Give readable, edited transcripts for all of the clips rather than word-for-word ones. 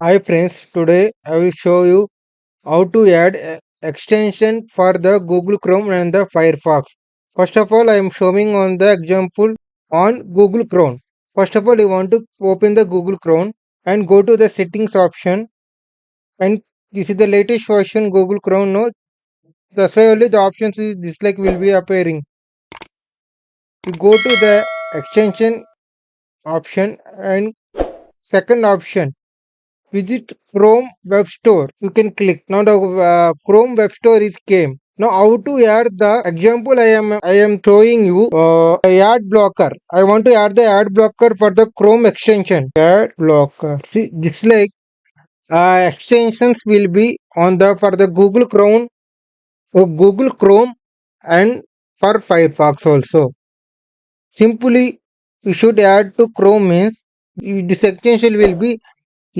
Hi friends, today I will show you how to add extension for the Google Chrome and the Firefox. First of all, I am showing on the example on Google Chrome. First of all, you want to open the Google Chrome and go to the settings option, and this is the latest version Google Chrome. No, that's why only the options is dislike will be appearing. You go to the extension option and second option, visit Chrome Web Store. You can click. Now the Chrome Web Store is came. Now how to add the example I am showing you ad blocker. I want to add the ad blocker for the Chrome extension. Ad blocker. See, this like extensions will be on the for the Google Chrome and for Firefox also. Simply we should add to Chrome means this extension will be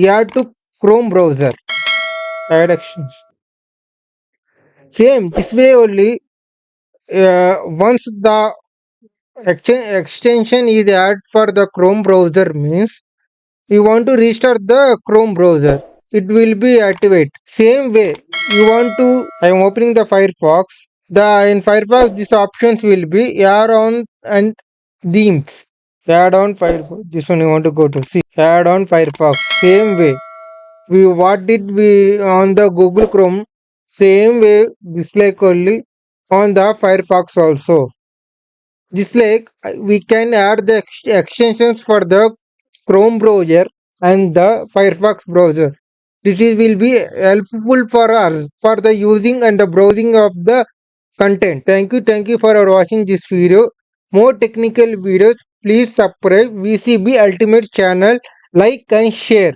add to Chrome browser. Add extension. Same this way only. Once the extension is added for the Chrome browser means you want to restart the Chrome browser. It will be activate. Same way you want to. I am opening the Firefox. The in Firefox these options will be add on and themes. Add on Firefox. This one you want to go to see. Add on Firefox. Same way. We what did we on the Google Chrome? Same way dislike only on the Firefox also. Just like we can add the extensions for the Chrome browser and the Firefox browser. Will be helpful for us for the using and the browsing of the content. Thank you for watching this video. More technical videos, please subscribe VCB Ultimate channel, like and share.